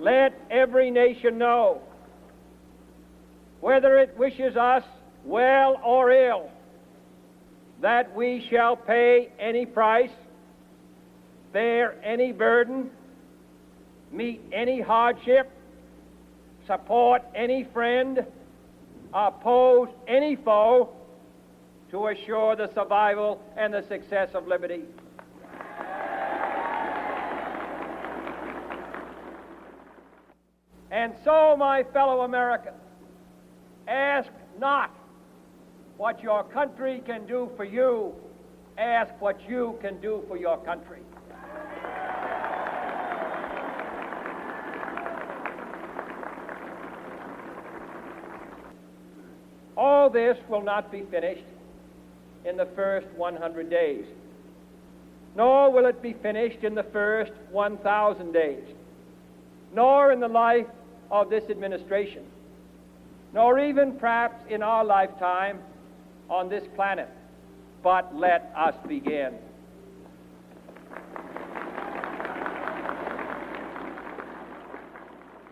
let every nation know, whether it wishes us well or ill, that we shall pay any price, bear any burden, meet any hardship, support any friend, oppose any foe, to assure the survival and the success of liberty. And so, my fellow Americans, ask not what your country can do for you, ask what you can do for your country. All this will not be finished in the first 100 days, nor will it be finished in the first 1,000 days, nor in the life of this administration, nor even perhaps in our lifetime on this planet. But let us begin.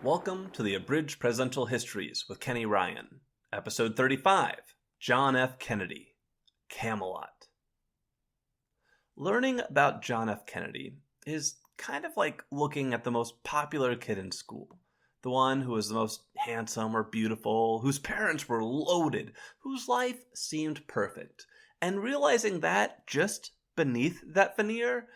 Welcome to the Abridged Presidential Histories with Kenny Ryan, Episode 35, John F. Kennedy, Camelot. Learning about John F. Kennedy is kind of like looking at the most popular kid in school. The one who was the most handsome or beautiful, whose parents were loaded, whose life seemed perfect. And realizing that just beneath that veneer,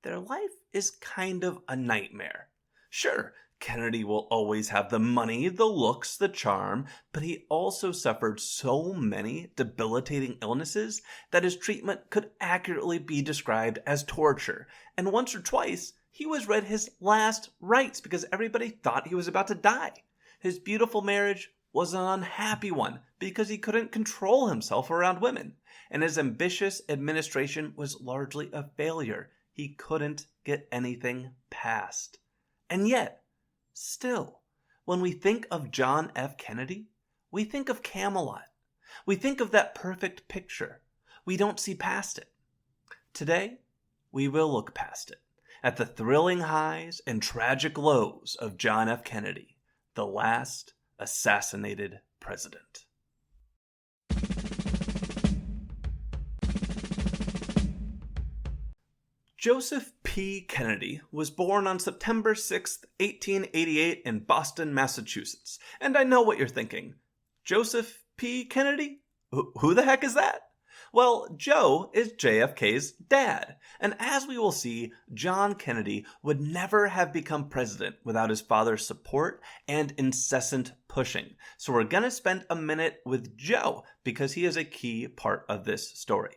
their life is kind of a nightmare. Sure, Kennedy will always have the money, the looks, the charm, but he also suffered so many debilitating illnesses that his treatment could accurately be described as torture. And once or twice, he was read his last rites because everybody thought he was about to die. His beautiful marriage was an unhappy one because he couldn't control himself around women. And his ambitious administration was largely a failure. He couldn't get anything passed. And yet, still, when we think of John F. Kennedy, we think of Camelot. We think of that perfect picture. We don't see past it. Today, we will look past it, at the thrilling highs and tragic lows of John F. Kennedy, the last assassinated president. Joseph P. Kennedy was born on September 6, 1888 in Boston, Massachusetts. And I know what you're thinking. Joseph P. Kennedy? Who the heck is that? Well, Joe is JFK's dad. And as we will see, John Kennedy would never have become president without his father's support and incessant pushing. So we're going to spend a minute with Joe because he is a key part of this story.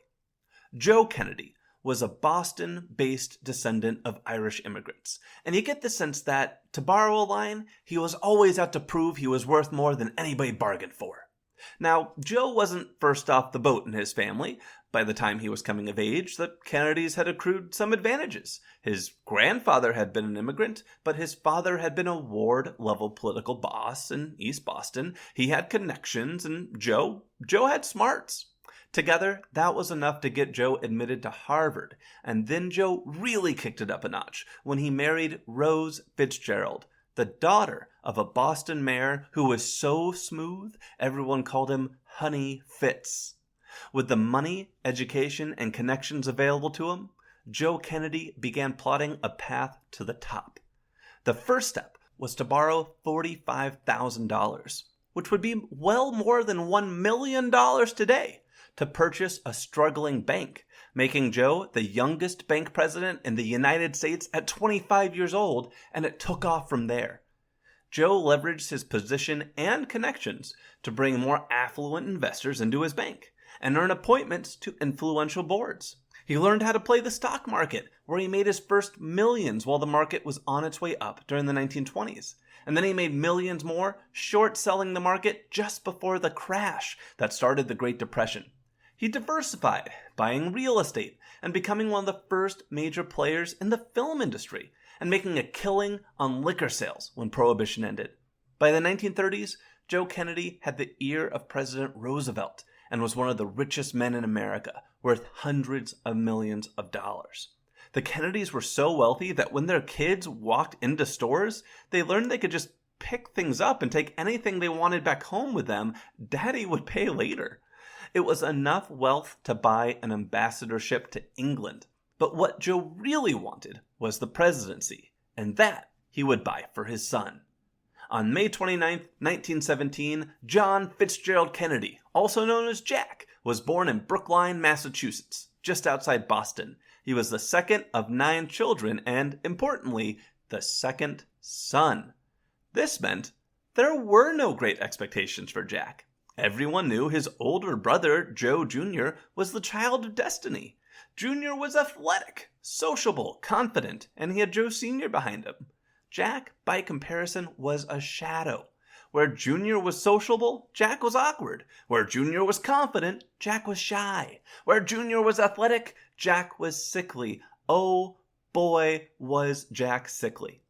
Joe Kennedy was a Boston-based descendant of Irish immigrants. And you get the sense that, to borrow a line, he was always out to prove he was worth more than anybody bargained for. Now, Joe wasn't first off the boat in his family. By the time he was coming of age, the Kennedys had accrued some advantages. His grandfather had been an immigrant, but his father had been a ward-level political boss in East Boston. He had connections, and Joe had smarts. Together, that was enough to get Joe admitted to Harvard. And then Joe really kicked it up a notch when he married Rose Fitzgerald, the daughter of a Boston mayor who was so smooth, everyone called him Honey Fitz. With the money, education, and connections available to him, Joe Kennedy began plotting a path to the top. The first step was to borrow $45,000, which would be well more than $1 million today, to purchase a struggling bank, making Joe the youngest bank president in the United States at 25 years old, and it took off from there. Joe leveraged his position and connections to bring more affluent investors into his bank and earn appointments to influential boards. He learned how to play the stock market, where he made his first millions while the market was on its way up during the 1920s. And then he made millions more short-selling the market just before the crash that started the Great Depression. He diversified, buying real estate and becoming one of the first major players in the film industry and making a killing on liquor sales when Prohibition ended. By the 1930s, Joe Kennedy had the ear of President Roosevelt and was one of the richest men in America, worth hundreds of millions of dollars. The Kennedys were so wealthy that when their kids walked into stores, they learned they could just pick things up and take anything they wanted back home with them. Daddy would pay later. It was enough wealth to buy an ambassadorship to England. But what Joe really wanted was the presidency, and that he would buy for his son. On May 29, 1917, John Fitzgerald Kennedy, also known as Jack, was born in Brookline, Massachusetts, just outside Boston. He was the second of 9 children and, importantly, the second son. This meant there were no great expectations for Jack. Everyone knew his older brother, Joe Jr., was the child of destiny. Jr. was athletic, sociable, confident, and he had Joe Sr. behind him. Jack, by comparison, was a shadow. Where Jr. was sociable, Jack was awkward. Where Jr. was confident, Jack was shy. Where Jr. was athletic, Jack was sickly. Oh boy, was Jack sickly.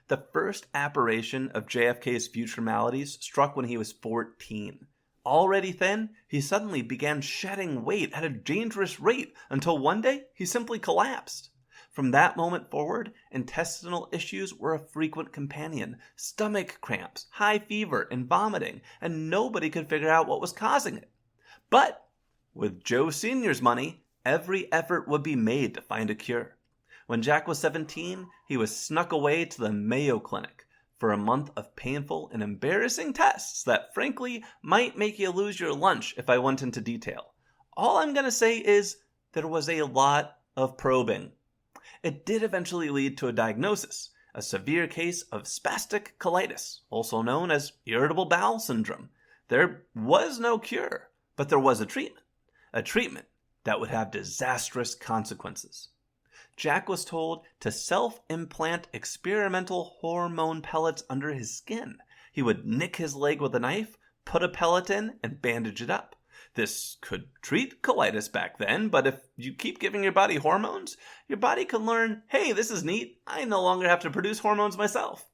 The first apparition of JFK's future maladies struck when he was 14. Already thin, he suddenly began shedding weight at a dangerous rate until one day he simply collapsed. From that moment forward, intestinal issues were a frequent companion. Stomach cramps, high fever, and vomiting, and nobody could figure out what was causing it. But with Joe Sr.'s money, every effort would be made to find a cure. When Jack was 17, he was snuck away to the Mayo Clinic for a month of painful and embarrassing tests that, frankly, might make you lose your lunch if I went into detail. All I'm going to say is there was a lot of probing. It did eventually lead to a diagnosis, a severe case of spastic colitis, also known as irritable bowel syndrome. There was no cure, but there was a treatment that would have disastrous consequences. Jack was told to self-implant experimental hormone pellets under his skin. He would nick his leg with a knife, put a pellet in, and bandage it up. This could treat colitis back then, but if you keep giving your body hormones, your body can learn, hey, this is neat, I no longer have to produce hormones myself.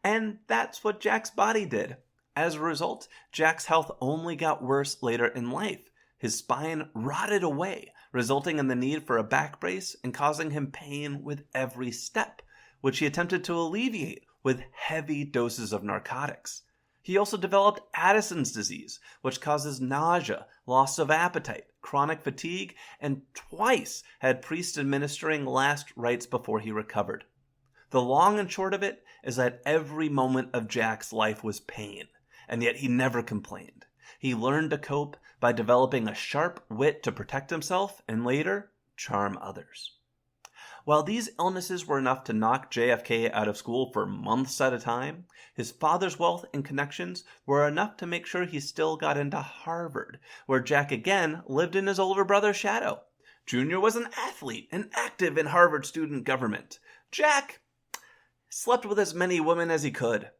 And that's what Jack's body did. As a result, Jack's health only got worse later in life. His spine rotted away, resulting in the need for a back brace and causing him pain with every step, which he attempted to alleviate with heavy doses of narcotics. He also developed Addison's disease, which causes nausea, loss of appetite, chronic fatigue, and twice had priests administering last rites before he recovered. The long and short of it is that every moment of Jack's life was pain, and yet he never complained. He learned to cope by developing a sharp wit to protect himself and later charm others. While these illnesses were enough to knock JFK out of school for months at a time, his father's wealth and connections were enough to make sure he still got into Harvard, where Jack again lived in his older brother's shadow. Jr. was an athlete and active in Harvard student government. Jack slept with as many women as he could.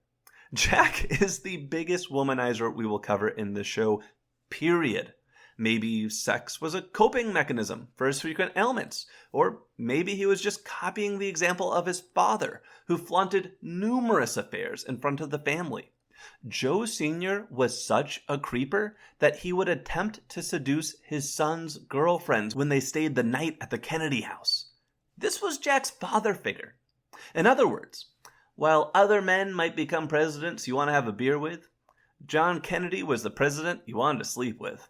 Jack is the biggest womanizer we will cover in this show, period. Maybe sex was a coping mechanism for his frequent ailments, or maybe he was just copying the example of his father, who flaunted numerous affairs in front of the family. Joe Sr. was such a creeper that he would attempt to seduce his son's girlfriends when they stayed the night at the Kennedy house. This was Jack's father figure. In other words, while other men might become presidents you want to have a beer with, John Kennedy was the president you wanted to sleep with.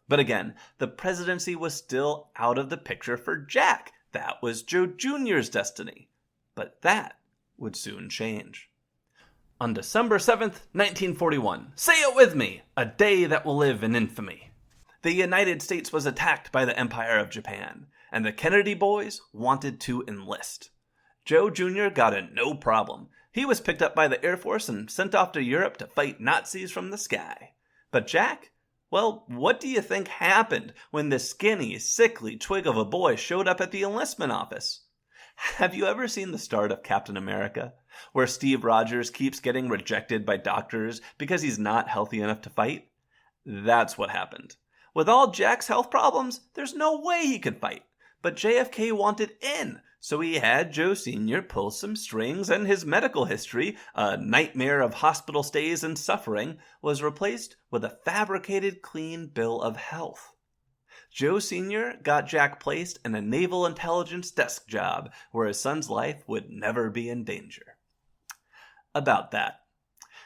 But again, the presidency was still out of the picture for Jack. That was Joe Jr.'s destiny. But that would soon change. On December 7th, 1941, say it with me, a day that will live in infamy. The United States was attacked by the Empire of Japan, and the Kennedy boys wanted to enlist. Joe Jr. got in no problem. He was picked up by the Air Force and sent off to Europe to fight Nazis from the sky. But Jack? Well, what do you think happened when this skinny, sickly twig of a boy showed up at the enlistment office? Have you ever seen the start of Captain America, where Steve Rogers keeps getting rejected by doctors because he's not healthy enough to fight? That's what happened. With all Jack's health problems, there's no way he could fight. But JFK wanted in, so he had Joe Sr. pull some strings, and his medical history, a nightmare of hospital stays and suffering, was replaced with a fabricated clean bill of health. Joe Sr. got Jack placed in a naval intelligence desk job where his son's life would never be in danger. About that,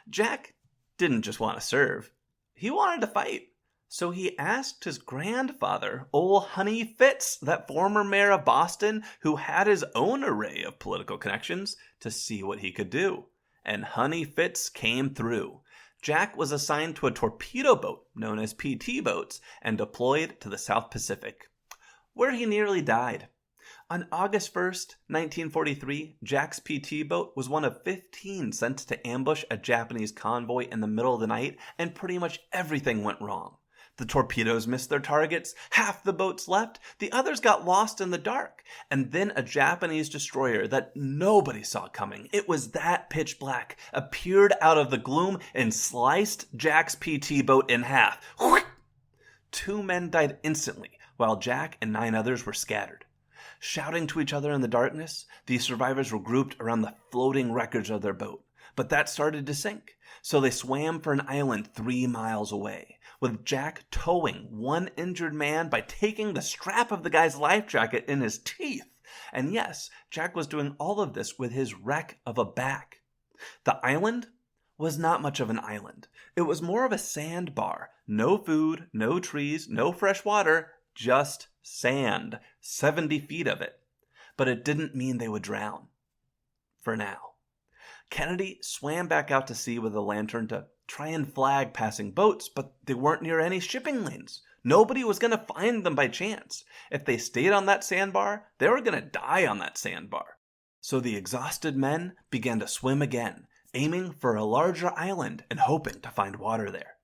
Jack didn't just want to serve. He wanted to fight. So he asked his grandfather, old Honey Fitz, that former mayor of Boston who had his own array of political connections, to see what he could do. And Honey Fitz came through. Jack was assigned to a torpedo boat known as PT boats and deployed to the South Pacific, where he nearly died. On August 1st, 1943, Jack's PT boat was one of 15 sent to ambush a Japanese convoy in the middle of the night, and pretty much everything went wrong. The torpedoes missed their targets, half the boats left, the others got lost in the dark, and then a Japanese destroyer that nobody saw coming, it was that pitch black, appeared out of the gloom and sliced Jack's PT boat in half. 2 men died instantly, while Jack and 9 others were scattered. Shouting to each other in the darkness, the survivors were grouped around the floating wreckage of their boat. But that started to sink, so they swam for an island 3 miles away, with Jack towing one injured man by taking the strap of the guy's life jacket in his teeth. And yes, Jack was doing all of this with his wreck of a back. The island was not much of an island. It was more of a sandbar. No food, no trees, no fresh water, just sand, 70 feet of it. But it didn't mean they would drown. For now. Kennedy swam back out to sea with a lantern to try and flag passing boats, but they weren't near any shipping lanes. Nobody was going to find them by chance. If they stayed on that sandbar, they were going to die on that sandbar. So the exhausted men began to swim again, aiming for a larger island and hoping to find water there.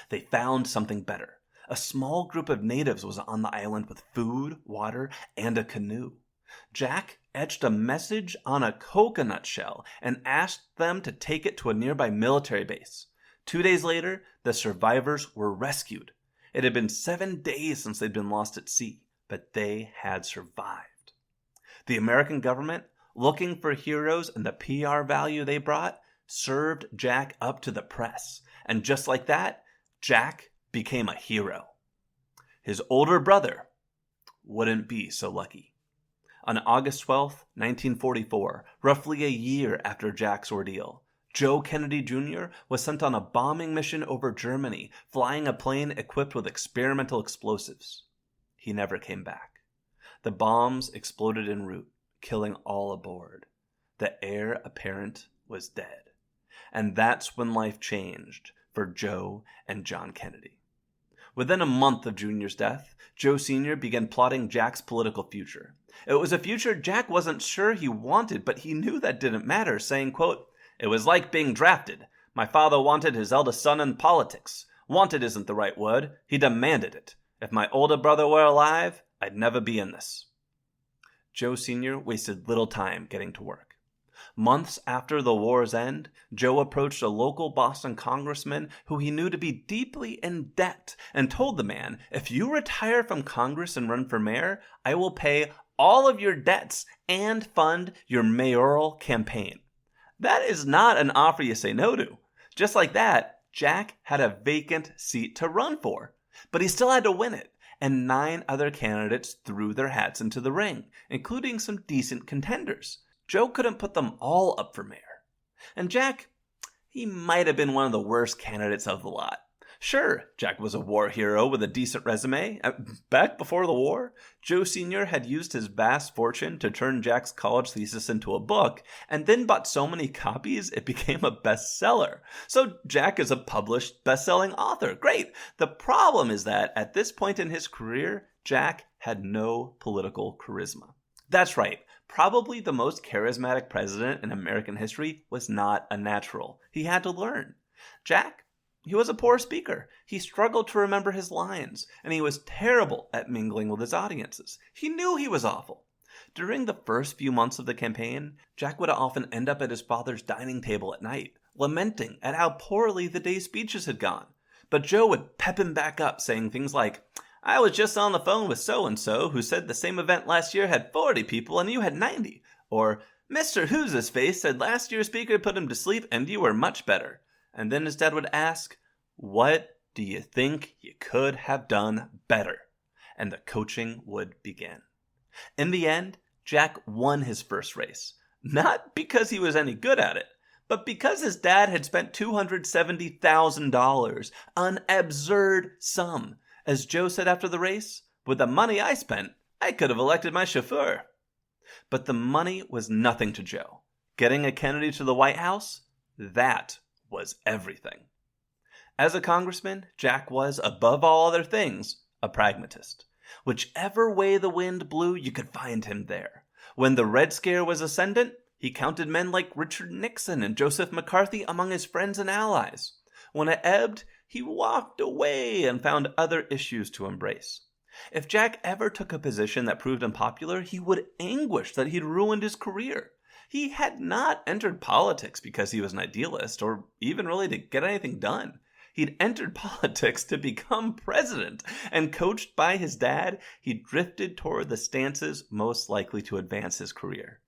They found something better. A small group of natives was on the island with food, water, and a canoe. Jack etched a message on a coconut shell and asked them to take it to a nearby military base. 2 days later, the survivors were rescued. It had been 7 days since they'd been lost at sea, but they had survived. The American government, looking for heroes and the PR value they brought, served Jack up to the press. And just like that, Jack became a hero. His older brother wouldn't be so lucky. On August 12, 1944, roughly a year after Jack's ordeal, Joe Kennedy Jr. was sent on a bombing mission over Germany, flying a plane equipped with experimental explosives. He never came back. The bombs exploded en route, killing all aboard. The heir apparent was dead. And that's when life changed for Joe and John Kennedy. Within a month of Jr.'s death, Joe Sr. began plotting Jack's political future. It was a future Jack wasn't sure he wanted, but he knew that didn't matter, saying, quote, "It was like being drafted. My father wanted his eldest son in politics. Wanted isn't the right word. He demanded it. If my older brother were alive, I'd never be in this." Joe Sr. wasted little time getting to work. Months after the war's end, Joe approached a local Boston congressman who he knew to be deeply in debt and told the man, "If you retire from Congress and run for mayor, I will pay all of your debts and fund your mayoral campaign." That is not an offer you say no to. Just like that, Jack had a vacant seat to run for, but he still had to win it, and 9 other candidates threw their hats into the ring, including some decent contenders. Joe couldn't put them all up for mayor. And Jack, he might have been one of the worst candidates of the lot. Sure, Jack was a war hero with a decent resume. Back before the war, Joe Sr. had used his vast fortune to turn Jack's college thesis into a book, and then bought so many copies it became a bestseller. So Jack is a published best-selling author. Great! The problem is that at this point in his career, Jack had no political charisma. That's right. Probably the most charismatic president in American history was not a natural. He had to learn. Jack, he was a poor speaker. He struggled to remember his lines, and he was terrible at mingling with his audiences. He knew he was awful. During the first few months of the campaign, Jack would often end up at his father's dining table at night, lamenting at how poorly the day's speeches had gone. But Joe would pep him back up, saying things like, "I was just on the phone with so-and-so who said the same event last year had 40 people and you had 90. Or, Mr. Who's-his-face said last year's speaker put him to sleep and you were much better." And then his dad would ask, "What do you think you could have done better?" and the coaching would begin. In the end, Jack won his first race, not because he was any good at it, but because his dad had spent $270,000, an absurd sum. As Joe said after the race, "With the money I spent, I could have elected my chauffeur." But the money was nothing to Joe. Getting a Kennedy to the White House, that was everything. As a congressman, Jack was, above all other things, a pragmatist. Whichever way the wind blew, you could find him there. When the Red Scare was ascendant, he counted men like Richard Nixon and Joseph McCarthy among his friends and allies. When it ebbed, he walked away and found other issues to embrace. If Jack ever took a position that proved unpopular, he would anguish that he'd ruined his career. He had not entered politics because he was an idealist, or even really to get anything done. He'd entered politics to become president, and coached by his dad, he drifted toward the stances most likely to advance his career.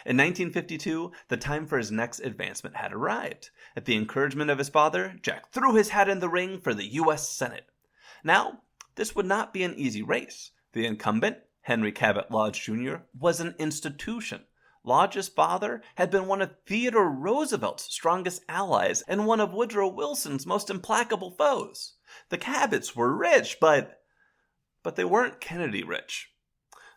In 1952, the time for his next advancement had arrived. At the encouragement of his father, Jack threw his hat in the ring for the U.S. Senate. Now, this would not be an easy race. The incumbent, Henry Cabot Lodge Jr., was an institution. Lodge's father had been one of Theodore Roosevelt's strongest allies and one of Woodrow Wilson's most implacable foes. The Cabots were rich, but they weren't Kennedy rich.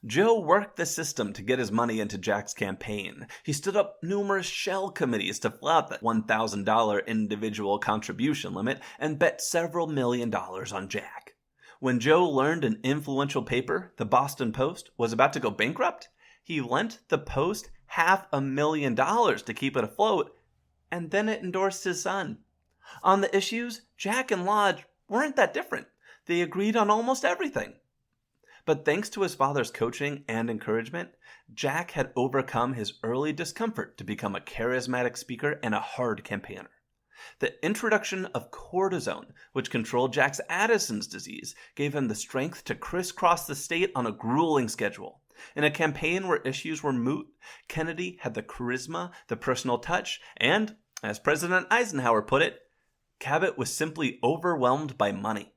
Joe worked the system to get his money into Jack's campaign. He stood up numerous shell committees to flout the $1,000 individual contribution limit and bet several $1 million on Jack. When Joe learned an influential paper, the Boston Post, was about to go bankrupt, he lent the Post $500,000 to keep it afloat, and then it endorsed his son. On the issues, Jack and Lodge weren't that different. They agreed on almost everything. But thanks to his father's coaching and encouragement, Jack had overcome his early discomfort to become a charismatic speaker and a hard campaigner. The introduction of cortisone, which controlled Jack's Addison's disease, gave him the strength to crisscross the state on a grueling schedule. In a campaign where issues were moot, Kennedy had the charisma, the personal touch, and, as President Eisenhower put it, Cabot was simply overwhelmed by money.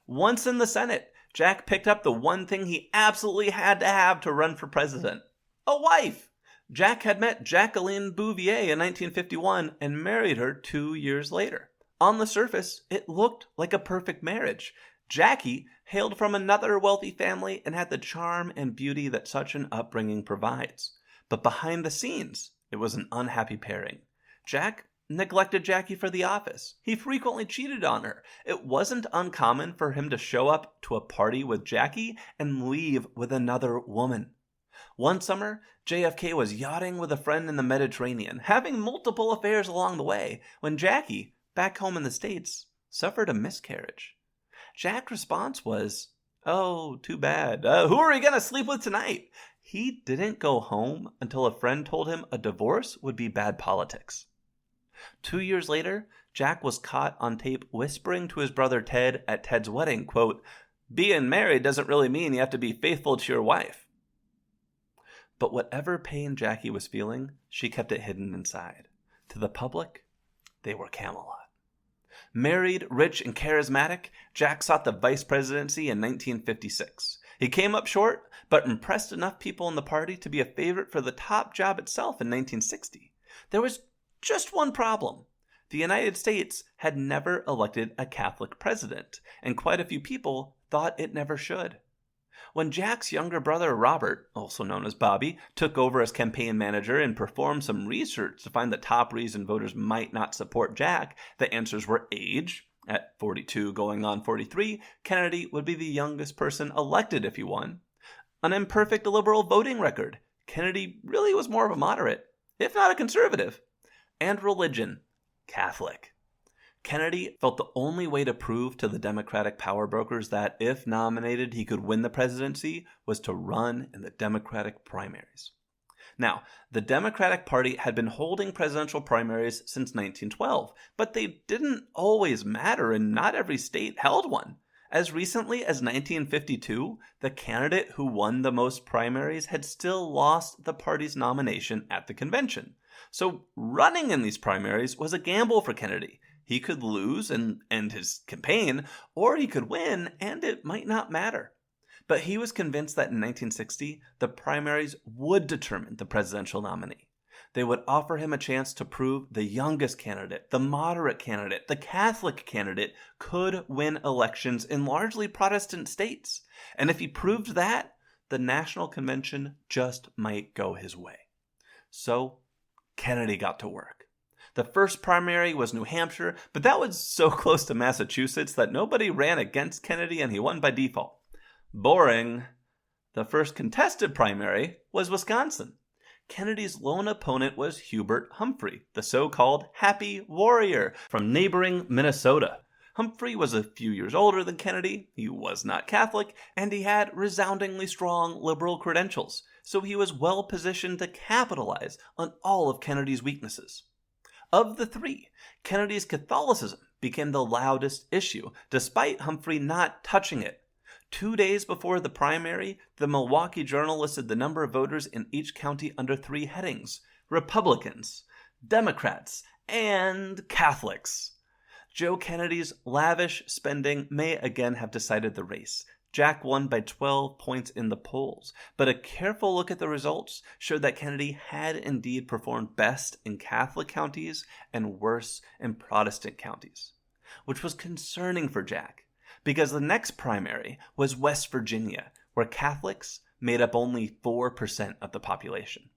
Once in the Senate, Jack picked up the one thing he absolutely had to have to run for president: a wife. Jack had met Jacqueline Bouvier in 1951 and married her 2 years later. On the surface, it looked like a perfect marriage. Jackie hailed from another wealthy family and had the charm and beauty that such an upbringing provides. But behind the scenes, it was an unhappy pairing. Jack neglected Jackie for the office. He frequently cheated on her. It wasn't uncommon for him to show up to a party with Jackie and leave with another woman. One summer, JFK was yachting with a friend in the Mediterranean, having multiple affairs along the way, when Jackie, back home in the States, suffered a miscarriage. Jack's response was, "Oh, too bad. Who are you going to sleep with tonight?" He didn't go home until a friend told him a divorce would be bad politics. 2 years later, Jack was caught on tape whispering to his brother Ted at Ted's wedding, quote, "Being married doesn't really mean you have to be faithful to your wife." But whatever pain Jackie was feeling, she kept it hidden inside. To the public, they were Camelot. Married, rich, and charismatic, Jack sought the vice presidency in 1956. He came up short, but impressed enough people in the party to be a favorite for the top job itself in 1960. There was just one problem. The United States had never elected a Catholic president, and quite a few people thought it never should. When Jack's younger brother Robert, also known as Bobby, took over as campaign manager and performed some research to find the top reason voters might not support Jack, the answers were age. At 42 going on 43, Kennedy would be the youngest person elected if he won. An imperfect liberal voting record. Kennedy really was more of a moderate, if not a conservative. And religion. Catholic. Kennedy felt the only way to prove to the Democratic power brokers that, if nominated, he could win the presidency was to run in the Democratic primaries. Now, the Democratic Party had been holding presidential primaries since 1912, but they didn't always matter, and not every state held one. As recently as 1952, the candidate who won the most primaries had still lost the party's nomination at the convention. So running in these primaries was a gamble for Kennedy. He could lose and end his campaign, or he could win, and it might not matter. But he was convinced that in 1960, the primaries would determine the presidential nominee. They would offer him a chance to prove the youngest candidate, the moderate candidate, the Catholic candidate could win elections in largely Protestant states. And if he proved that, the National Convention just might go his way. So Kennedy got to work. The first primary was New Hampshire, but that was so close to Massachusetts that nobody ran against Kennedy and he won by default. Boring. The first contested primary was Wisconsin. Kennedy's lone opponent was Hubert Humphrey, the so-called Happy Warrior from neighboring Minnesota. Humphrey was a few years older than Kennedy, he was not Catholic, and he had resoundingly strong liberal credentials, so he was well positioned to capitalize on all of Kennedy's weaknesses. Of the three, Kennedy's Catholicism became the loudest issue, despite Humphrey not touching it. 2 days before the primary, the Milwaukee Journal listed the number of voters in each county under 3 headings: Republicans, Democrats, and Catholics. Joe Kennedy's lavish spending may again have decided the race. Jack won by 12 points in the polls, but a careful look at the results showed that Kennedy had indeed performed best in Catholic counties and worse in Protestant counties, which was concerning for Jack, because the next primary was West Virginia, where Catholics made up only 4% of the population.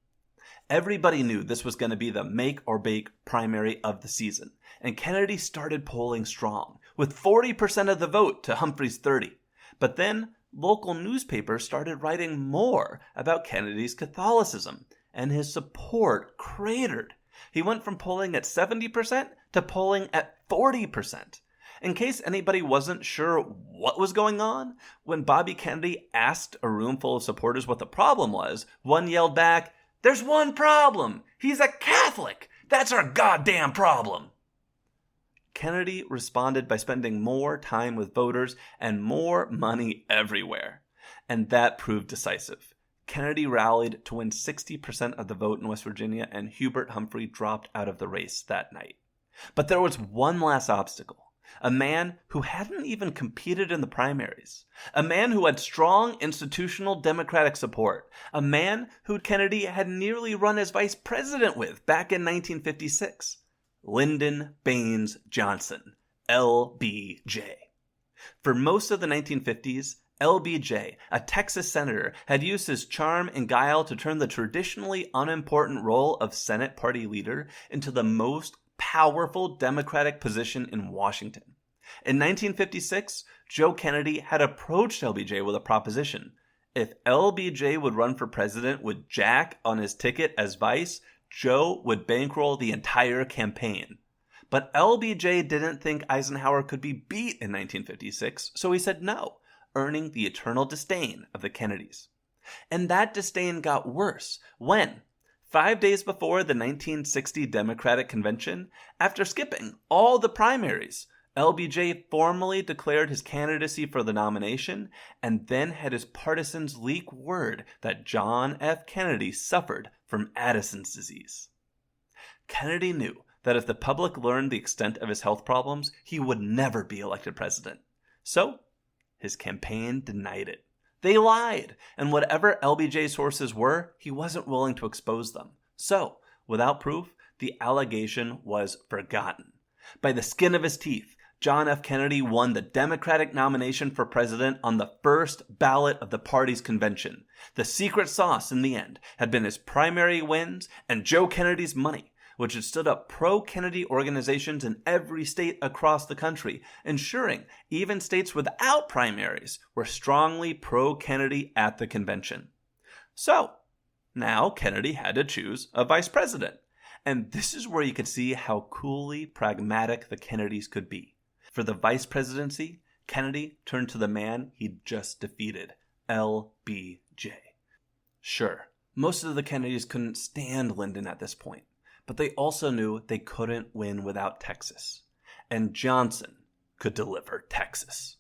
Everybody knew this was going to be the make-or-break primary of the season, and Kennedy started polling strong, with 40% of the vote to Humphrey's 30%. But then, local newspapers started writing more about Kennedy's Catholicism, and his support cratered. He went from polling at 70% to polling at 40%. In case anybody wasn't sure what was going on, when Bobby Kennedy asked a room full of supporters what the problem was, one yelled back, "There's one problem! He's a Catholic! That's our goddamn problem!" Kennedy responded by spending more time with voters and more money everywhere. And that proved decisive. Kennedy rallied to win 60% of the vote in West Virginia, and Hubert Humphrey dropped out of the race that night. But there was one last obstacle. A man who hadn't even competed in the primaries. A man who had strong institutional Democratic support. A man who Kennedy had nearly run as vice president with back in 1956. Lyndon Baines Johnson, LBJ. For most of the 1950s, LBJ, a Texas senator, had used his charm and guile to turn the traditionally unimportant role of Senate party leader into the most powerful Democratic position in Washington. In 1956, Joe Kennedy had approached LBJ with a proposition. If LBJ would run for president with Jack on his ticket as vice, Joe would bankroll the entire campaign. But LBJ didn't think Eisenhower could be beat in 1956, so he said no, earning the eternal disdain of the Kennedys. And that disdain got worse when, 5 days before the 1960 Democratic Convention, after skipping all the primaries, LBJ formally declared his candidacy for the nomination and then had his partisans leak word that John F. Kennedy suffered from Addison's disease. Kennedy knew that if the public learned the extent of his health problems, he would never be elected president. So, his campaign denied it. They lied, and whatever LBJ's sources were, he wasn't willing to expose them. So, without proof, the allegation was forgotten. By the skin of his teeth, John F. Kennedy won the Democratic nomination for president on the first ballot of the party's convention. The secret sauce, in the end, had been his primary wins and Joe Kennedy's money, which had stood up pro-Kennedy organizations in every state across the country, ensuring even states without primaries were strongly pro-Kennedy at the convention. So, now Kennedy had to choose a vice president. And this is where you could see how coolly pragmatic the Kennedys could be. For the vice presidency, Kennedy turned to the man he'd just defeated, LBJ. Sure, most of the Kennedys couldn't stand Lyndon at this point, but they also knew they couldn't win without Texas. And Johnson could deliver Texas.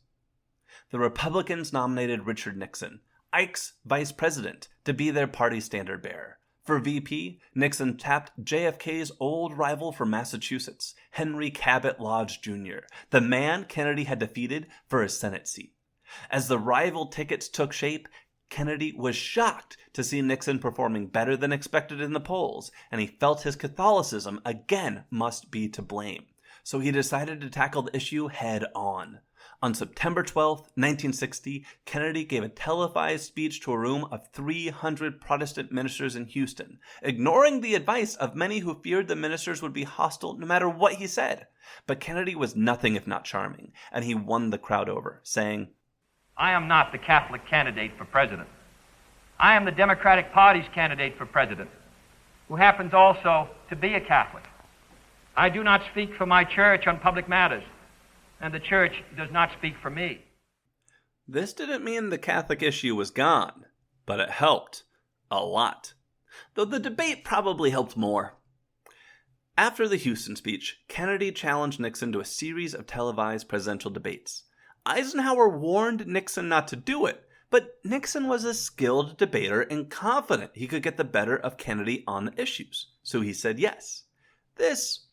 The Republicans nominated Richard Nixon, Ike's vice president, to be their party standard bearer. For VP, Nixon tapped JFK's old rival from Massachusetts, Henry Cabot Lodge Jr., the man Kennedy had defeated for his Senate seat. As the rival tickets took shape, Kennedy was shocked to see Nixon performing better than expected in the polls, and he felt his Catholicism again must be to blame. So he decided to tackle the issue head on. On September 12, 1960, Kennedy gave a televised speech to a room of 300 Protestant ministers in Houston, ignoring the advice of many who feared the ministers would be hostile no matter what he said. But Kennedy was nothing if not charming, and he won the crowd over, saying, I am not the Catholic candidate for president. I am the Democratic Party's candidate for president, who happens also to be a Catholic. I do not speak for my church on public matters, and the church does not speak for me. This didn't mean the Catholic issue was gone, but it helped. A lot. Though the debate probably helped more. After the Houston speech, Kennedy challenged Nixon to a series of televised presidential debates. Eisenhower warned Nixon not to do it, but Nixon was a skilled debater and confident he could get the better of Kennedy on the issues, so he said yes. This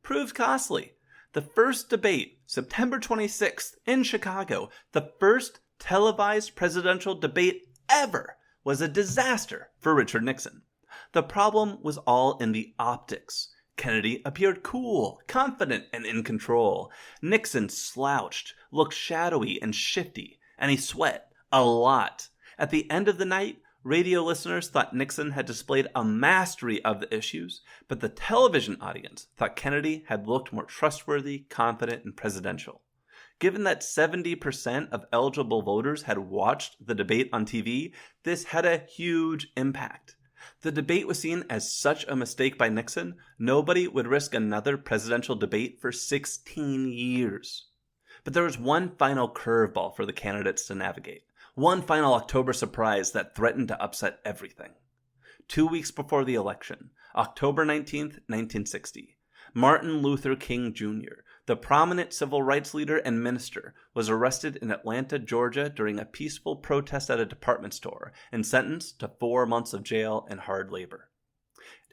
proved costly. The first debate, September 26th in Chicago, the first televised presidential debate ever, was a disaster for Richard Nixon. The problem was all in the optics. Kennedy appeared cool, confident, and in control. Nixon slouched, looked shadowy and shifty, and he sweat a lot. At the end of the night, radio listeners thought Nixon had displayed a mastery of the issues, but the television audience thought Kennedy had looked more trustworthy, confident, and presidential. Given that 70% of eligible voters had watched the debate on TV, this had a huge impact. The debate was seen as such a mistake by Nixon, nobody would risk another presidential debate for 16 years. But there was one final curveball for the candidates to navigate. One final October surprise that threatened to upset everything. 2 weeks before the election, October 19th, 1960, Martin Luther King Jr., the prominent civil rights leader and minister, was arrested in Atlanta, Georgia during a peaceful protest at a department store and sentenced to 4 months of jail and hard labor.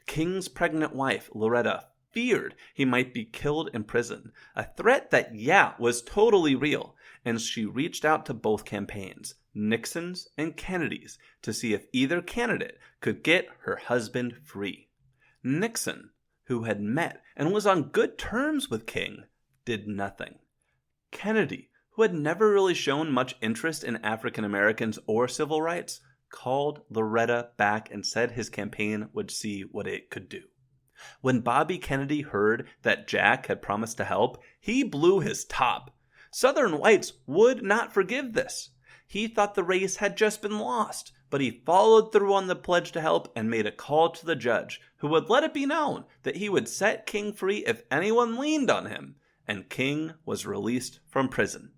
King's pregnant wife, Loretta, feared he might be killed in prison, a threat that, was totally real, and she reached out to both campaigns, Nixon's and Kennedy's, to see if either candidate could get her husband free. Nixon, who had met and was on good terms with King, did nothing. Kennedy, who had never really shown much interest in African Americans or civil rights, called Loretta back and said his campaign would see what it could do. When Bobby Kennedy heard that Jack had promised to help, he blew his top. Southern whites would not forgive this. He thought the race had just been lost, but he followed through on the pledge to help and made a call to the judge, who would let it be known that he would set King free if anyone leaned on him, and King was released from prison.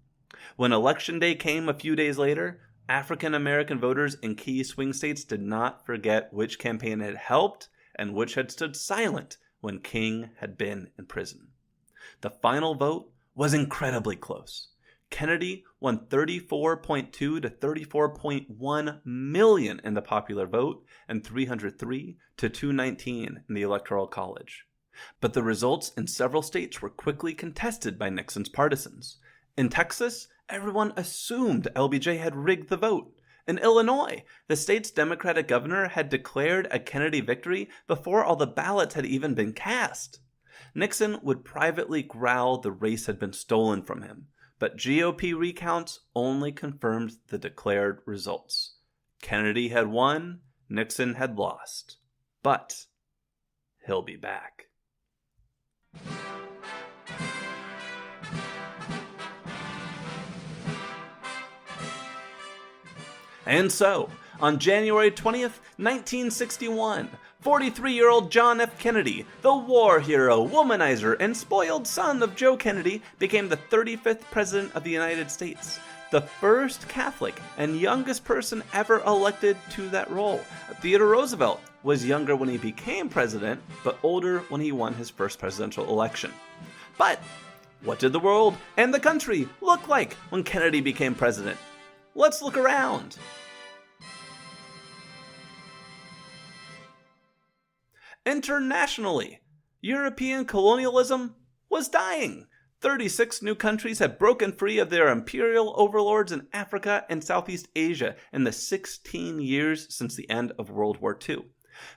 When Election Day came a few days later, African American voters in key swing states did not forget which campaign had helped and which had stood silent when King had been in prison. The final vote was incredibly close. Kennedy won 34.2 to 34.1 million in the popular vote and 303 to 219 in the Electoral College. But the results in several states were quickly contested by Nixon's partisans. In Texas, everyone assumed LBJ had rigged the vote. In Illinois, the state's Democratic governor had declared a Kennedy victory before all the ballots had even been cast. Nixon would privately growl the race had been stolen from him, but GOP recounts only confirmed the declared results. Kennedy had won, Nixon had lost. But he'll be back. And so, on January 20th, 1961, 43-year-old John F. Kennedy, the war hero, womanizer, and spoiled son of Joe Kennedy, became the 35th President of the United States, the first Catholic and youngest person ever elected to that role. Theodore Roosevelt was younger when he became president, but older when he won his first presidential election. But what did the world and the country look like when Kennedy became president? Let's look around. Internationally, European colonialism was dying. 36 new countries had broken free of their imperial overlords in Africa and Southeast Asia in the 16 years since the end of World War II.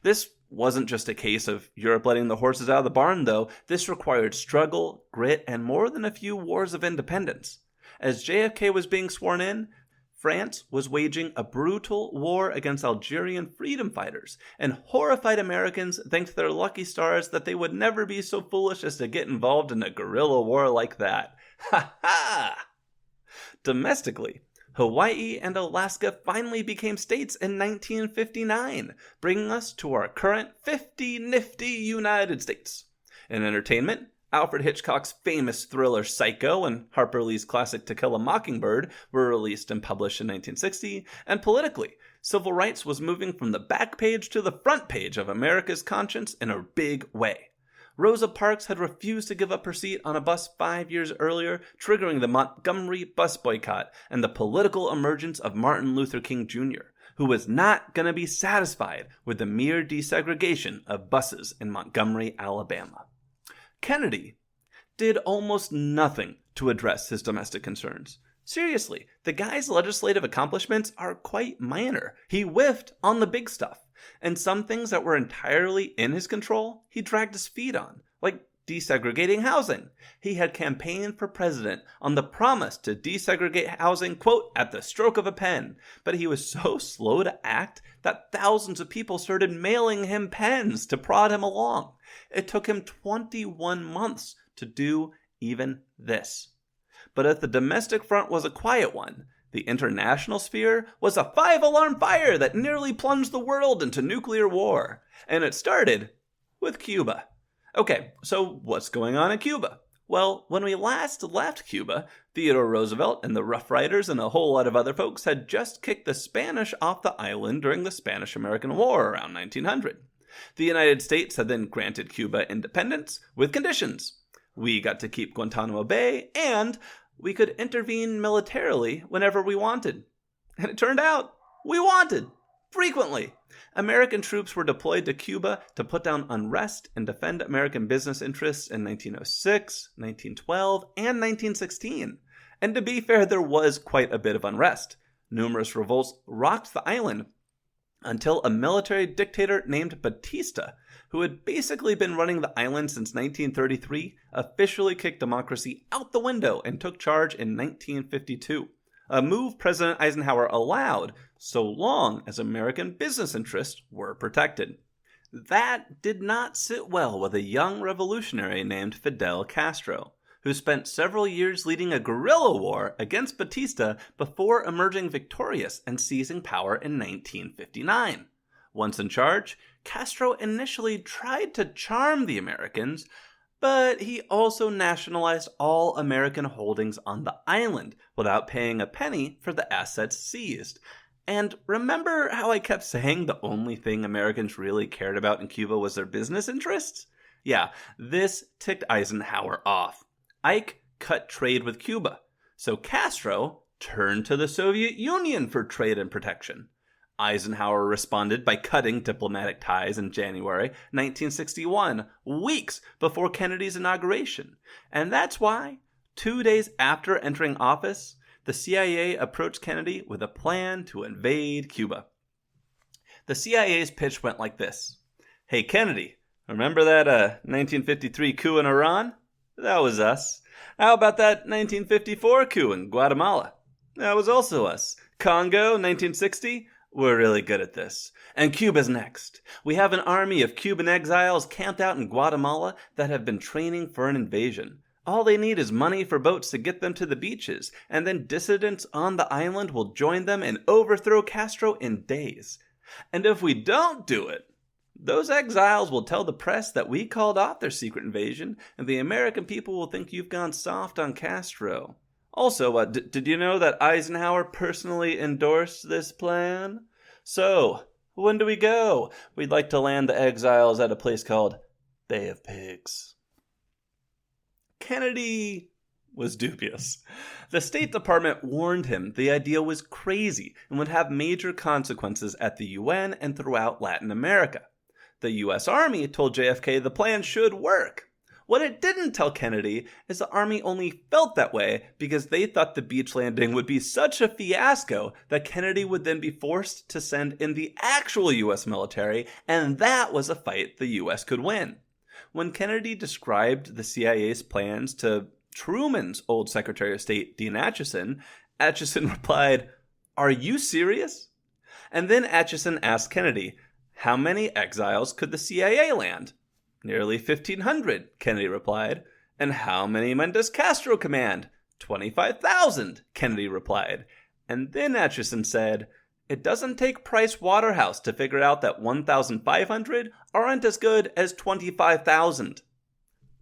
This wasn't just a case of Europe letting the horses out of the barn, though. This required struggle, grit, and more than a few wars of independence. As JFK was being sworn in, France was waging a brutal war against Algerian freedom fighters, and horrified Americans thanked their lucky stars that they would never be so foolish as to get involved in a guerrilla war like that. Ha ha! Domestically, Hawaii and Alaska finally became states in 1959, bringing us to our current 50 nifty United States. In entertainment, Alfred Hitchcock's famous thriller Psycho and Harper Lee's classic To Kill a Mockingbird were released and published in 1960, and politically, civil rights was moving from the back page to the front page of America's conscience in a big way. Rosa Parks had refused to give up her seat on a bus 5 years earlier, triggering the Montgomery bus boycott and the political emergence of Martin Luther King Jr., who was not going to be satisfied with the mere desegregation of buses in Montgomery, Alabama. Kennedy did almost nothing to address his domestic concerns. Seriously, the guy's legislative accomplishments are quite minor. He whiffed on the big stuff, and some things that were entirely in his control, he dragged his feet on, like desegregating housing. He had campaigned for president on the promise to desegregate housing, quote, at the stroke of a pen, but he was so slow to act that thousands of people started mailing him pens to prod him along. It took him 21 months to do even this. But if the domestic front was a quiet one, the international sphere was a 5-alarm fire that nearly plunged the world into nuclear war. And it started with Cuba. Okay, so what's going on in Cuba? Well, when we last left Cuba, Theodore Roosevelt and the Rough Riders and a whole lot of other folks had just kicked the Spanish off the island during the Spanish-American War around 1900. The United States had then granted Cuba independence with conditions. We got to keep Guantanamo Bay, and we could intervene militarily whenever we wanted. And it turned out we wanted, frequently. American troops were deployed to Cuba to put down unrest and defend American business interests in 1906, 1912, and 1916. And to be fair, there was quite a bit of unrest. Numerous revolts rocked the island until a military dictator named Batista, who had basically been running the island since 1933, officially kicked democracy out the window and took charge in 1952. A move President Eisenhower allowed so long as American business interests were protected. That did not sit well with a young revolutionary named Fidel Castro, who spent several years leading a guerrilla war against Batista before emerging victorious and seizing power in 1959. Once in charge, Castro initially tried to charm the Americans, but he also nationalized all American holdings on the island without paying a penny for the assets seized. And remember how I kept saying the only thing Americans really cared about in Cuba was their business interests? Yeah, this ticked Eisenhower off. Ike cut trade with Cuba, so Castro turned to the Soviet Union for trade and protection. Eisenhower responded by cutting diplomatic ties in January 1961, weeks before Kennedy's inauguration. And that's why, 2 days after entering office, the CIA approached Kennedy with a plan to invade Cuba. The CIA's pitch went like this. Hey, Kennedy, remember that 1953 coup in Iran? That was us. How about that 1954 coup in Guatemala? That was also us. Congo, 1960? We're really good at this. And Cuba's next. We have an army of Cuban exiles camped out in Guatemala that have been training for an invasion. All they need is money for boats to get them to the beaches, and then dissidents on the island will join them and overthrow Castro in days. And if we don't do it, those exiles will tell the press that we called off their secret invasion, and the American people will think you've gone soft on Castro. Also, did you know that Eisenhower personally endorsed this plan? So, when do we go? We'd like to land the exiles at a place called Bay of Pigs. Kennedy was dubious. The State Department warned him the idea was crazy and would have major consequences at the UN and throughout Latin America. The U.S. Army told JFK the plan should work. What it didn't tell Kennedy is the Army only felt that way because they thought the beach landing would be such a fiasco that Kennedy would then be forced to send in the actual U.S. military, and that was a fight the U.S. could win. When Kennedy described the CIA's plans to Truman's old Secretary of State, Dean Acheson, Acheson replied, "Are you serious?" And then Acheson asked Kennedy, how many exiles could the CIA land? "Nearly 1,500, Kennedy replied. "And how many men does Castro command?" 25,000, Kennedy replied. And then Acheson said, "It doesn't take Price Waterhouse to figure out that 1,500 aren't as good as 25,000.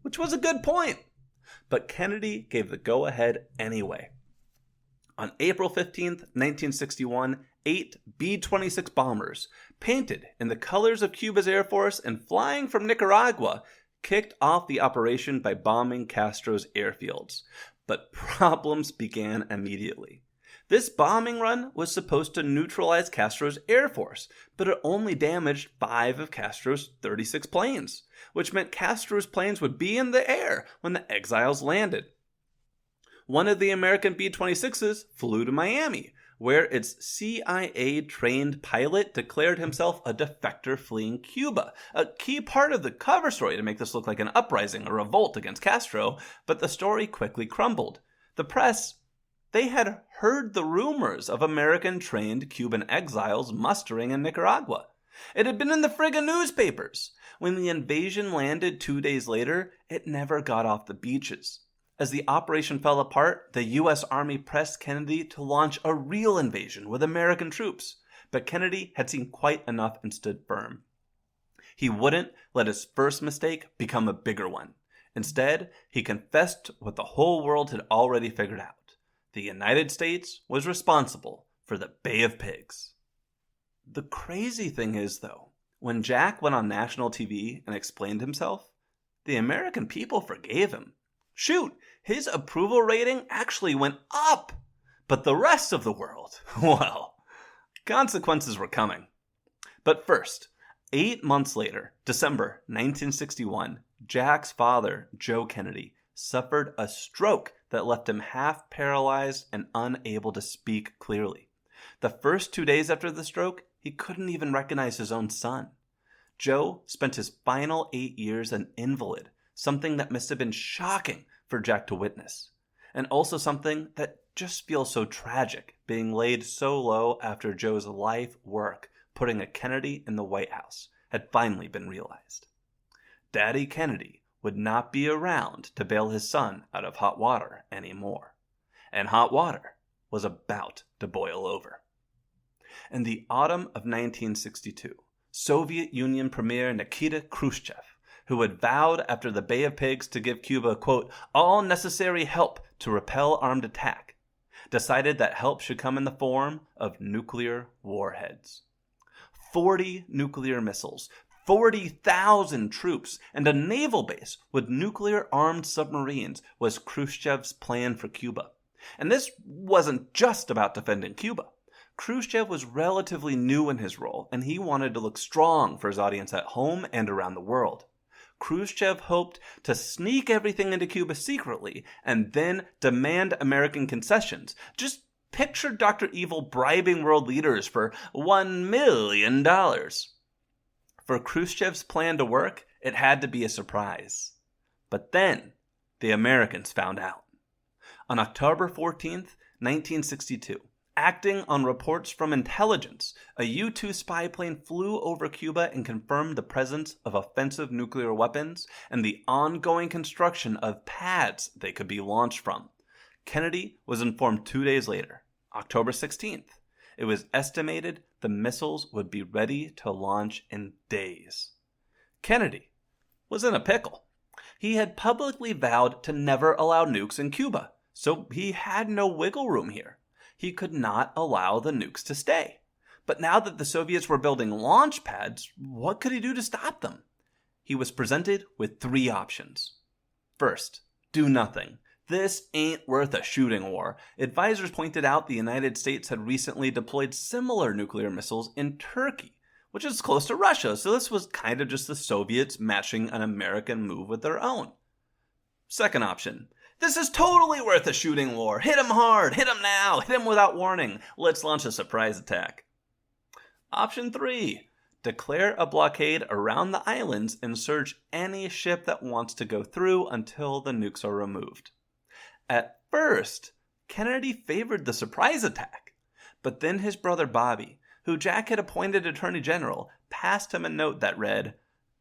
Which was a good point. But Kennedy gave the go-ahead anyway. On April 15th, 1961, 8 B-26 bombers, painted in the colors of Cuba's Air Force and flying from Nicaragua, kicked off the operation by bombing Castro's airfields. But problems began immediately. This bombing run was supposed to neutralize Castro's Air Force, but it only damaged 5 of Castro's 36 planes, which meant Castro's planes would be in the air when the exiles landed. One of the American B-26s flew to Miami, where its CIA-trained pilot declared himself a defector fleeing Cuba, a key part of the cover story to make this look like an uprising, a revolt against Castro, but the story quickly crumbled. The press, they had heard the rumors of American-trained Cuban exiles mustering in Nicaragua. It had been in the friggin' newspapers. When the invasion landed 2 days later, it never got off the beaches. As the operation fell apart, the U.S. Army pressed Kennedy to launch a real invasion with American troops. But Kennedy had seen quite enough and stood firm. He wouldn't let his first mistake become a bigger one. Instead, he confessed what the whole world had already figured out. The United States was responsible for the Bay of Pigs. The crazy thing is, though, when Jack went on national TV and explained himself, the American people forgave him. Shoot, his approval rating actually went up. But the rest of the world, well, consequences were coming. But first, 8 months later, December 1961, Jack's father, Joe Kennedy, suffered a stroke that left him half paralyzed and unable to speak clearly. The first 2 days after the stroke, he couldn't even recognize his own son. Joe spent his final 8 years an invalid, something that must have been shocking for Jack to witness, and also something that just feels so tragic, being laid so low after Joe's life work, putting a Kennedy in the White House, had finally been realized. Daddy Kennedy would not be around to bail his son out of hot water anymore, and hot water was about to boil over. In the autumn of 1962, Soviet Union Premier Nikita Khrushchev, who had vowed after the Bay of Pigs to give Cuba, quote, all necessary help to repel armed attack, decided that help should come in the form of nuclear warheads. 40 nuclear missiles, 40,000 troops, and a naval base with nuclear-armed submarines was Khrushchev's plan for Cuba. And this wasn't just about defending Cuba. Khrushchev was relatively new in his role, and he wanted to look strong for his audience at home and around the world. Khrushchev hoped to sneak everything into Cuba secretly and then demand American concessions. Just picture Dr. Evil bribing world leaders for $1 million. For Khrushchev's plan to work, it had to be a surprise. But then, the Americans found out. On October 14th, 1962, acting on reports from intelligence, a U-2 spy plane flew over Cuba and confirmed the presence of offensive nuclear weapons and the ongoing construction of pads they could be launched from. Kennedy was informed 2 days later, October 16th. It was estimated the missiles would be ready to launch in days. Kennedy was in a pickle. He had publicly vowed to never allow nukes in Cuba, so he had no wiggle room here. He could not allow the nukes to stay. But now that the Soviets were building launch pads, what could he do to stop them? He was presented with 3 options. First, do nothing. This ain't worth a shooting war. Advisors pointed out the United States had recently deployed similar nuclear missiles in Turkey, which is close to Russia, so this was kind of just the Soviets matching an American move with their own. Second option. This is totally worth a shooting war. Hit him hard. Hit him now. Hit him without warning. Let's launch a surprise attack. Option 3. Declare a blockade around the islands and search any ship that wants to go through until the nukes are removed. At first, Kennedy favored the surprise attack, but then his brother Bobby, who Jack had appointed Attorney General, passed him a note that read,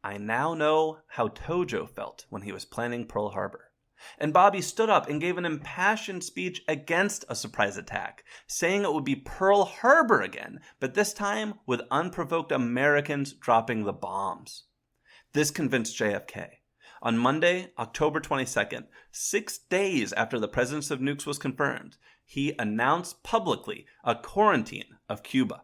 "I now know how Tojo felt when he was planning Pearl Harbor." And Bobby stood up and gave an impassioned speech against a surprise attack, saying it would be Pearl Harbor again, but this time with unprovoked Americans dropping the bombs. This convinced JFK. On Monday, October 22nd, 6 days after the presence of nukes was confirmed, he announced publicly a quarantine of Cuba.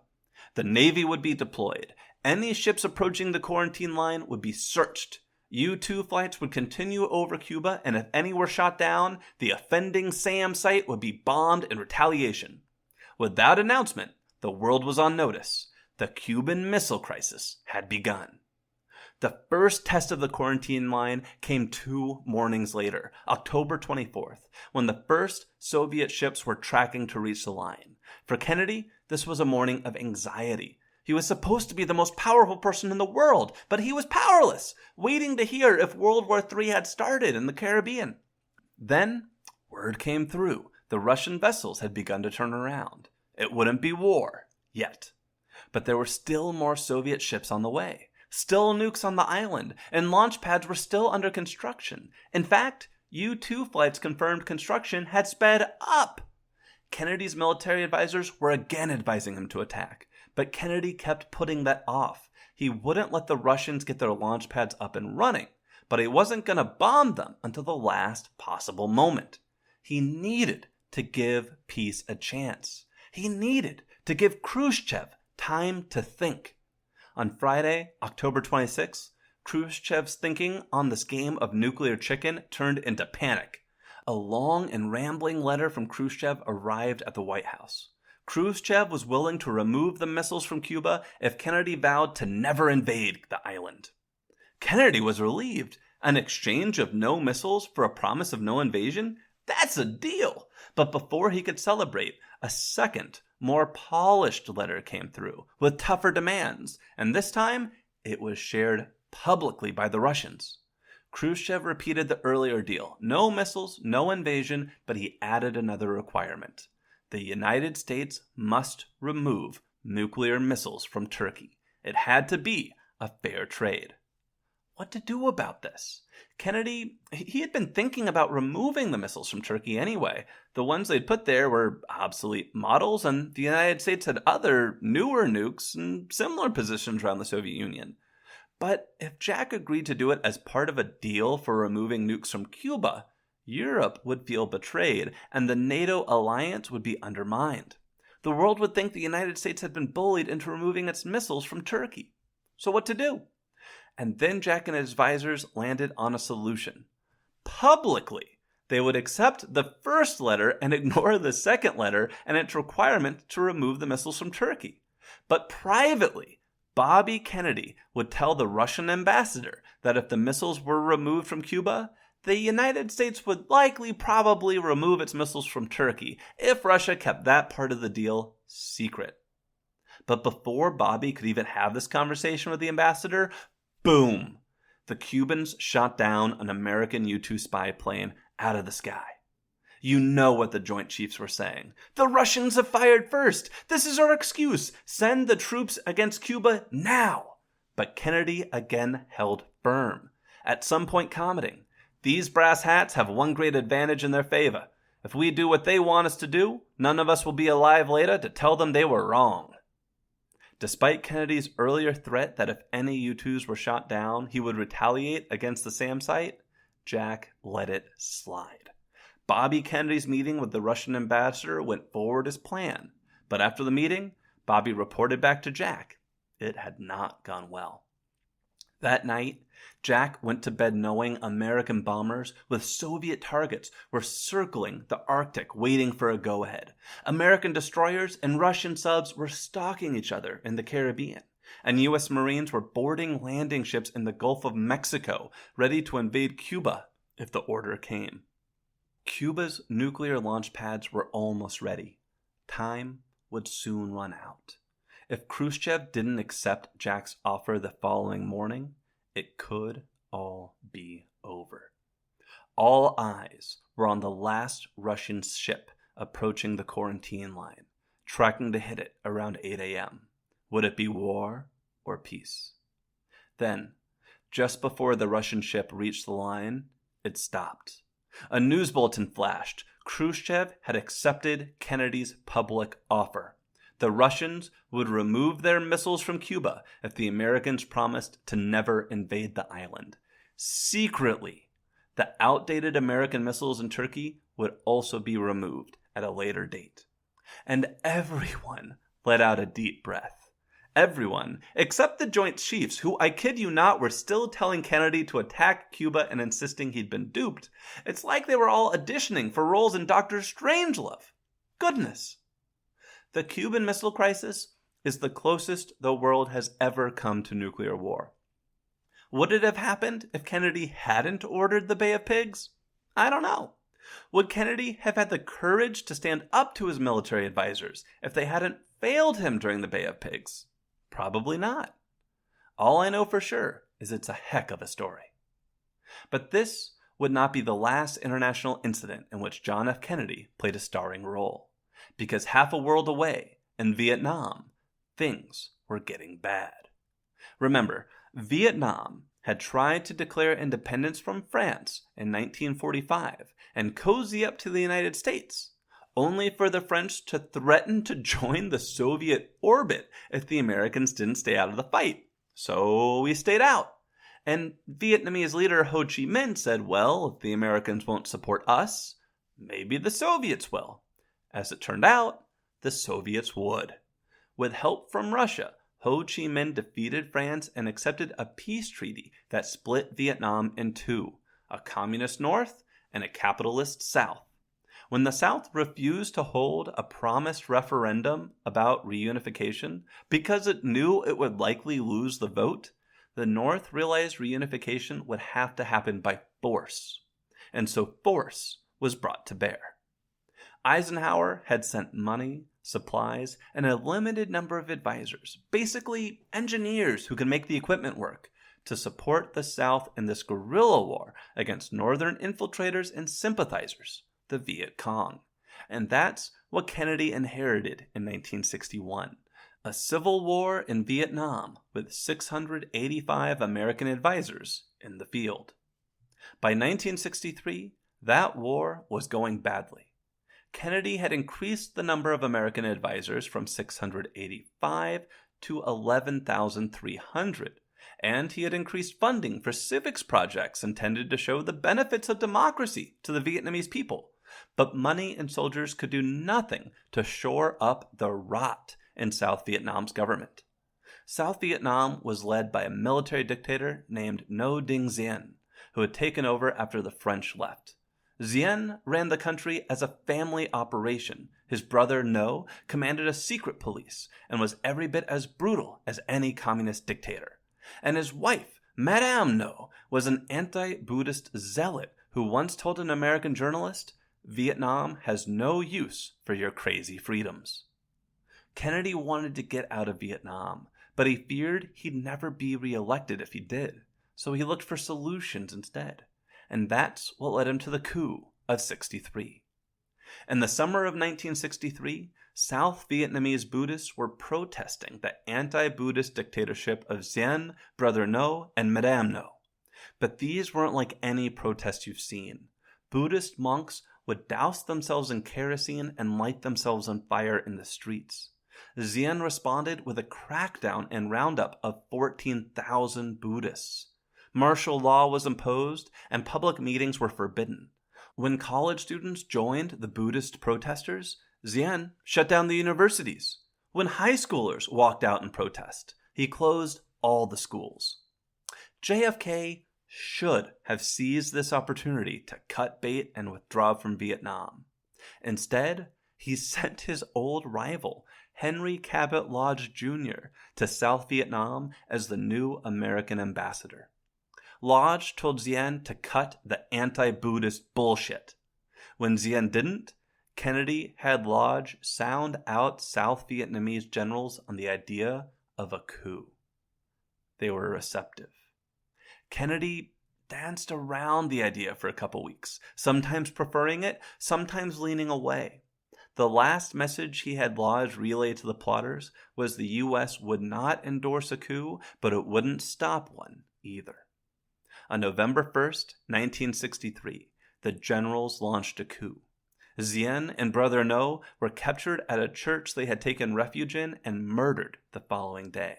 The Navy would be deployed. Any ships approaching the quarantine line would be searched. U-2 flights would continue over Cuba, and if any were shot down, the offending SAM site would be bombed in retaliation. With that announcement, the world was on notice. The Cuban Missile Crisis had begun. The first test of the quarantine line came 2 mornings later, October 24th, when the first Soviet ships were tracking to reach the line. For Kennedy, this was a morning of anxiety. He was supposed to be the most powerful person in the world, but he was powerless, waiting to hear if World War III had started in the Caribbean. Then, word came through. The Russian vessels had begun to turn around. It wouldn't be war, yet. But there were still more Soviet ships on the way, still nukes on the island, and launch pads were still under construction. In fact, U-2 flights confirmed construction had sped up. Kennedy's military advisors were again advising him to attack. But Kennedy kept putting that off. He wouldn't let the Russians get their launch pads up and running, but he wasn't going to bomb them until the last possible moment. He needed to give peace a chance. He needed to give Khrushchev time to think. On Friday, October 26, Khrushchev's thinking on this game of nuclear chicken turned into panic. A long and rambling letter from Khrushchev arrived at the White House. Khrushchev was willing to remove the missiles from Cuba if Kennedy vowed to never invade the island. Kennedy was relieved. An exchange of no missiles for a promise of no invasion? That's a deal! But before he could celebrate, a second, more polished letter came through with tougher demands, and this time it was shared publicly by the Russians. Khrushchev repeated the earlier deal. No missiles, no invasion, but he added another requirement. The United States must remove nuclear missiles from Turkey. It had to be a fair trade. What to do about this? Kennedy, he had been thinking about removing the missiles from Turkey anyway. The ones they'd put there were obsolete models, and the United States had other newer nukes in similar positions around the Soviet Union. But if Jack agreed to do it as part of a deal for removing nukes from Cuba, Europe would feel betrayed, and the NATO alliance would be undermined. The world would think the United States had been bullied into removing its missiles from Turkey. So what to do? And then Jack and his advisors landed on a solution. Publicly, they would accept the first letter and ignore the second letter and its requirement to remove the missiles from Turkey. But privately, Bobby Kennedy would tell the Russian ambassador that if the missiles were removed from Cuba, the United States would probably remove its missiles from Turkey if Russia kept that part of the deal secret. But before Bobby could even have this conversation with the ambassador, boom! The Cubans shot down an American U-2 spy plane out of the sky. You know what the Joint Chiefs were saying. The Russians have fired first. This is our excuse. Send the troops against Cuba now. But Kennedy again held firm, at some point commenting, "These brass hats have one great advantage in their favor. If we do what they want us to do, none of us will be alive later to tell them they were wrong." Despite Kennedy's earlier threat that if any U-2s were shot down, he would retaliate against the SAM site, Jack let it slide. Bobby Kennedy's meeting with the Russian ambassador went forward as planned, but after the meeting, Bobby reported back to Jack. It had not gone well. That night, Jack went to bed knowing American bombers with Soviet targets were circling the Arctic waiting for a go-ahead. American destroyers and Russian subs were stalking each other in the Caribbean, and U.S. Marines were boarding landing ships in the Gulf of Mexico ready to invade Cuba if the order came. Cuba's nuclear launch pads were almost ready. Time would soon run out. If Khrushchev didn't accept Jack's offer the following morning, it could all be over. All eyes were on the last Russian ship approaching the quarantine line, tracking to hit it around 8 a.m. Would it be war or peace? Then, just before the Russian ship reached the line, it stopped. A news bulletin flashed. Khrushchev had accepted Kennedy's public offer. The Russians would remove their missiles from Cuba if the Americans promised to never invade the island. Secretly, the outdated American missiles in Turkey would also be removed at a later date. And everyone let out a deep breath. Everyone, except the Joint Chiefs, who, I kid you not, were still telling Kennedy to attack Cuba and insisting he'd been duped. It's like they were all auditioning for roles in Dr. Strangelove. Goodness. The Cuban Missile Crisis is the closest the world has ever come to nuclear war. Would it have happened if Kennedy hadn't ordered the Bay of Pigs? I don't know. Would Kennedy have had the courage to stand up to his military advisors if they hadn't failed him during the Bay of Pigs? Probably not. All I know for sure is it's a heck of a story. But this would not be the last international incident in which John F. Kennedy played a starring role. Because half a world away, in Vietnam, things were getting bad. Remember, Vietnam had tried to declare independence from France in 1945 and cozy up to the United States, only for the French to threaten to join the Soviet orbit if the Americans didn't stay out of the fight. So we stayed out. And Vietnamese leader Ho Chi Minh said, well, if the Americans won't support us, maybe the Soviets will. As it turned out, the Soviets would. With help from Russia, Ho Chi Minh defeated France and accepted a peace treaty that split Vietnam in two, a communist North and a capitalist South. When the South refused to hold a promised referendum about reunification because it knew it would likely lose the vote, the North realized reunification would have to happen by force. And so force was brought to bear. Eisenhower had sent money, supplies, and a limited number of advisors, basically engineers who could make the equipment work, to support the South in this guerrilla war against Northern infiltrators and sympathizers, the Viet Cong. And that's what Kennedy inherited in 1961, a civil war in Vietnam with 685 American advisors in the field. By 1963, that war was going badly. Kennedy had increased the number of American advisors from 685 to 11,300, and he had increased funding for civics projects intended to show the benefits of democracy to the Vietnamese people. But money and soldiers could do nothing to shore up the rot in South Vietnam's government. South Vietnam was led by a military dictator named Ngo Dinh Diem, who had taken over after the French left. Diem ran the country as a family operation. His brother Ngo commanded a secret police and was every bit as brutal as any communist dictator. And his wife, Madame Ngo, was an anti-Buddhist zealot who once told an American journalist, "Vietnam has no use for your crazy freedoms." Kennedy wanted to get out of Vietnam, but he feared he'd never be reelected if he did, so he looked for solutions instead. And that's what led him to the coup of '63. In the summer of 1963, South Vietnamese Buddhists were protesting the anti-Buddhist dictatorship of Diem, Brother Ngo, and Madame Ngo. But these weren't like any protests you've seen. Buddhist monks would douse themselves in kerosene and light themselves on fire in the streets. Diem responded with a crackdown and roundup of 14,000 Buddhists. Martial law was imposed, and public meetings were forbidden. When college students joined the Buddhist protesters, Diem shut down the universities. When high schoolers walked out in protest, he closed all the schools. JFK should have seized this opportunity to cut bait and withdraw from Vietnam. Instead, he sent his old rival, Henry Cabot Lodge Jr., to South Vietnam as the new American ambassador. Lodge told Diem to cut the anti-Buddhist bullshit. When Diem didn't, Kennedy had Lodge sound out South Vietnamese generals on the idea of a coup. They were receptive. Kennedy danced around the idea for a couple weeks, sometimes preferring it, sometimes leaning away. The last message he had Lodge relay to the plotters was the U.S. would not endorse a coup, but it wouldn't stop one either. On November 1st, 1963, the generals launched a coup. Diem and Brother No were captured at a church they had taken refuge in and murdered the following day.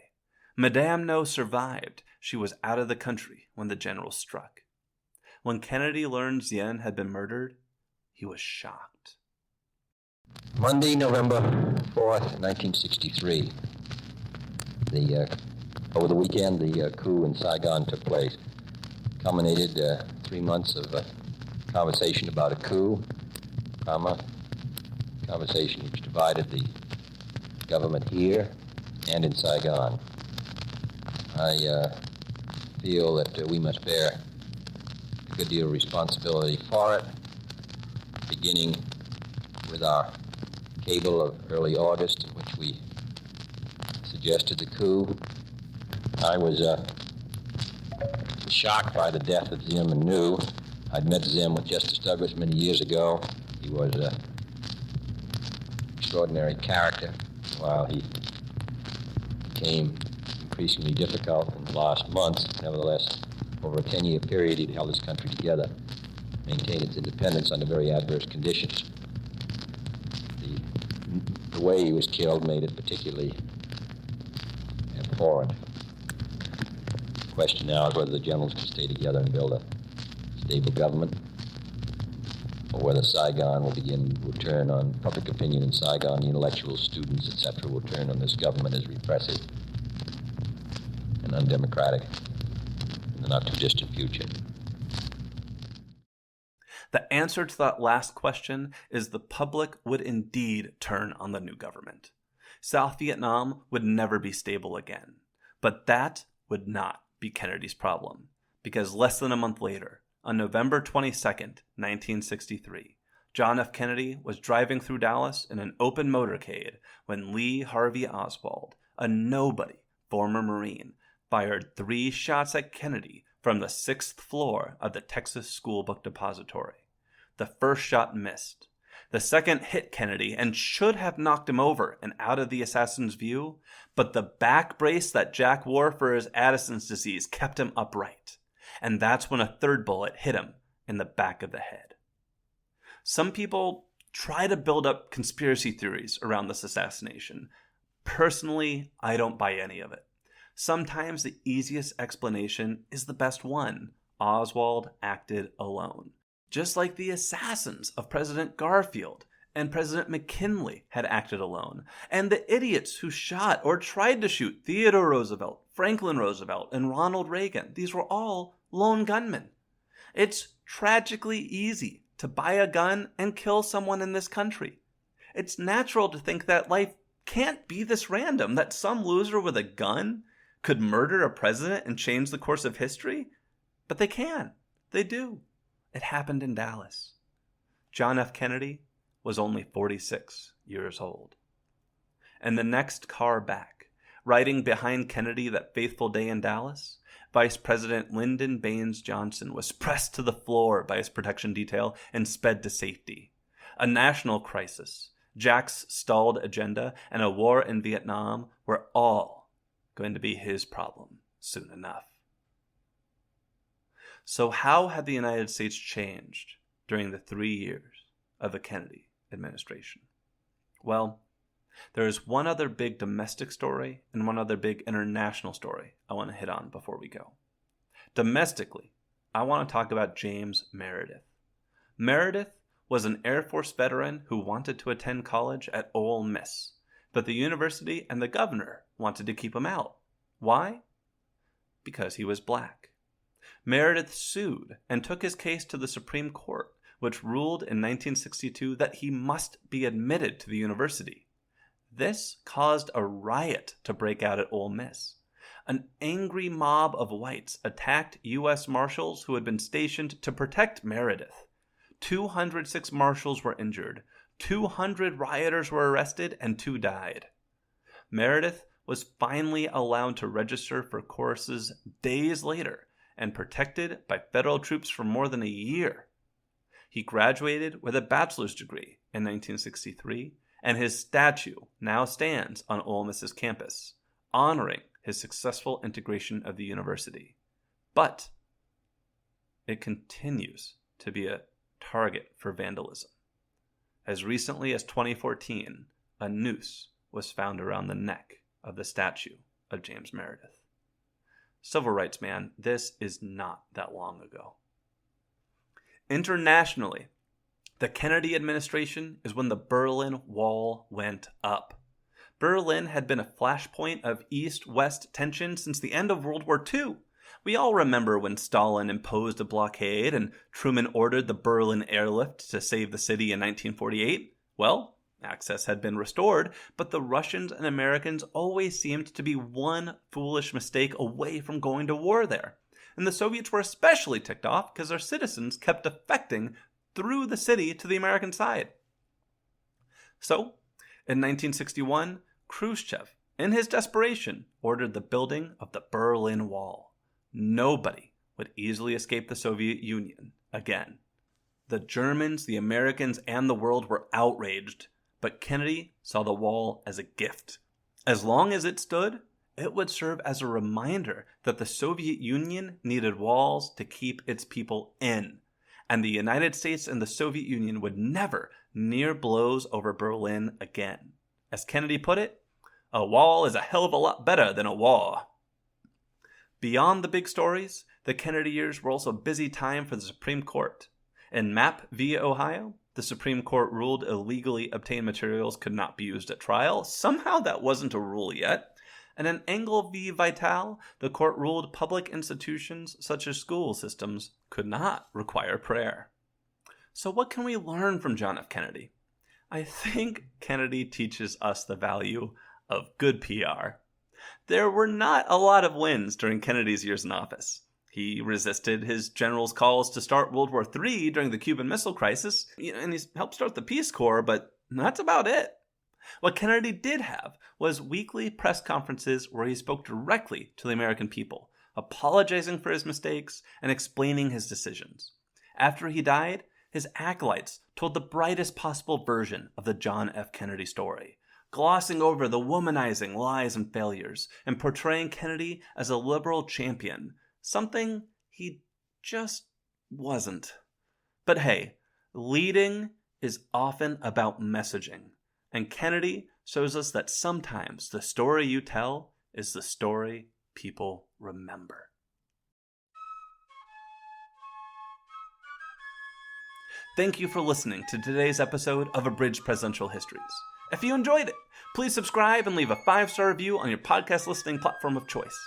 Madame No survived. She was out of the country when the generals struck. When Kennedy learned Diem had been murdered, he was shocked. Monday, November 4th, 1963. Over the weekend, the coup in Saigon took place. Culminated 3 months of conversation about a coup, conversation which divided the government here and in Saigon. I feel that we must bear a good deal of responsibility for it, beginning with our cable of early August in which we suggested the coup. I was shocked by the death of Diem and Nu. I'd met Diem with Justice Douglas many years ago. He was an extraordinary character, while he became increasingly difficult in the last months. Nevertheless, over a 10-year period, he'd held his country together, maintained its independence under very adverse conditions. The way he was killed made it particularly abhorrent. The question now is whether the generals can stay together and build a stable government, or whether Saigon will turn on public opinion in Saigon, the intellectuals, students, etc., will turn on this government as repressive and undemocratic in the not-too-distant future. The answer to that last question is the public would indeed turn on the new government. South Vietnam would never be stable again. But that would not be Kennedy's problem, because less than a month later, on November 22nd, 1963, John F. Kennedy was driving through Dallas in an open motorcade when Lee Harvey Oswald, a nobody former Marine, fired 3 shots at Kennedy from the 6th floor of the Texas School Book Depository. The first shot missed. The second hit Kennedy and should have knocked him over and out of the assassin's view, but the back brace that Jack wore for his Addison's disease kept him upright. And that's when a third bullet hit him in the back of the head. Some people try to build up conspiracy theories around this assassination. Personally, I don't buy any of it. Sometimes the easiest explanation is the best one. Oswald acted alone. Just like the assassins of President Garfield and President McKinley had acted alone, and the idiots who shot or tried to shoot Theodore Roosevelt, Franklin Roosevelt, and Ronald Reagan. These were all lone gunmen. It's tragically easy to buy a gun and kill someone in this country. It's natural to think that life can't be this random, that some loser with a gun could murder a president and change the course of history. But they can. They do. It happened in Dallas. John F. Kennedy was only 46 years old. And the next car back, riding behind Kennedy that faithful day in Dallas, Vice President Lyndon Baines Johnson was pressed to the floor by his protection detail and sped to safety. A national crisis, Jack's stalled agenda, and a war in Vietnam were all going to be his problem soon enough. So how had the United States changed during the 3 years of the Kennedy administration? Well, there is one other big domestic story and one other big international story I want to hit on before we go. Domestically, I want to talk about James Meredith. Meredith was an Air Force veteran who wanted to attend college at Ole Miss, but the university and the governor wanted to keep him out. Why? Because he was black. Meredith sued and took his case to the Supreme Court, which ruled in 1962 that he must be admitted to the university. This caused a riot to break out at Ole Miss. an angry mob of whites attacked U.S. Marshals who had been stationed to protect Meredith. 206 Marshals were injured, 200 rioters were arrested, and 2 died. Meredith was finally allowed to register for courses days later and protected by federal troops for more than a year. He graduated with a bachelor's degree in 1963, and his statue now stands on Ole Miss's campus, honoring his successful integration of the university. But it continues to be a target for vandalism. As recently as 2014, a noose was found around the neck of the statue of James Meredith. Civil rights, man, this is not that long ago. Internationally, the Kennedy administration is when the Berlin Wall went up. Berlin had been a flashpoint of East-West tension since the end of World War II. We all remember when Stalin imposed a blockade and Truman ordered the Berlin airlift to save the city in 1948. Well, access had been restored, but the Russians and Americans always seemed to be one foolish mistake away from going to war there. And the Soviets were especially ticked off because their citizens kept defecting through the city to the American side. So, in 1961, Khrushchev, in his desperation, ordered the building of the Berlin Wall. Nobody would easily escape the Soviet Union again. The Germans, the Americans, and the world were outraged, but Kennedy saw the wall as a gift. As long as it stood, it would serve as a reminder that the Soviet Union needed walls to keep its people in, and the United States and the Soviet Union would never near blows over Berlin again. As Kennedy put it, a wall is a hell of a lot better than a war. Beyond the big stories, the Kennedy years were also a busy time for the Supreme Court. In Mapp v. Ohio, the Supreme Court ruled illegally obtained materials could not be used at trial. Somehow that wasn't a rule yet. And in Engel v. Vitale, the court ruled public institutions such as school systems could not require prayer. So what can we learn from John F. Kennedy? I think Kennedy teaches us the value of good PR. There were not a lot of wins during Kennedy's years in office. He resisted his generals' calls to start World War III during the Cuban Missile Crisis, and he helped start the Peace Corps, but that's about it. What Kennedy did have was weekly press conferences where he spoke directly to the American people, apologizing for his mistakes and explaining his decisions. After he died, his acolytes told the brightest possible version of the John F. Kennedy story, glossing over the womanizing lies and failures and portraying Kennedy as a liberal champion, something he just wasn't. But hey, leading is often about messaging, and Kennedy shows us that sometimes the story you tell is the story people remember. Thank you for listening to today's episode of Abridged Presidential Histories. If you enjoyed it, please subscribe and leave a 5-star review on your podcast listening platform of choice.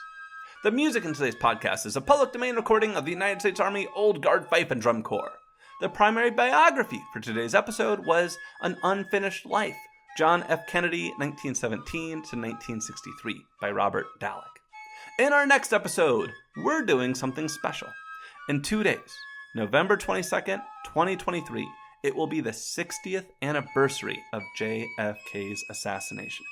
The music in today's podcast is a public domain recording of the United States Army Old Guard Fife and Drum Corps. The primary biography for today's episode was An Unfinished Life, John F. Kennedy, 1917 to 1963, by Robert Dallek. In our next episode, we're doing something special. In 2 days, November 22nd, 2023, it will be the 60th anniversary of JFK's assassination.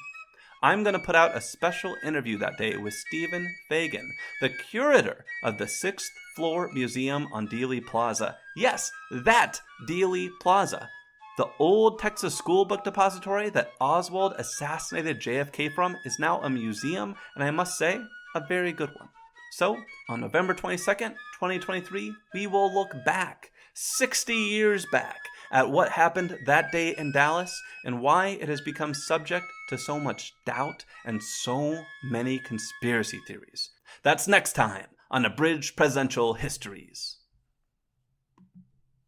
I'm going to put out a special interview that day with Stephen Fagan, the curator of the 6th Floor Museum on Dealey Plaza. Yes, that Dealey Plaza. The old Texas School Book Depository that Oswald assassinated JFK from is now a museum, and I must say, a very good one. So, on November 22nd, 2023, we will look back, 60 years back, at what happened that day in Dallas and why it has become subject to so much doubt and so many conspiracy theories. That's next time on Abridged Presidential Histories.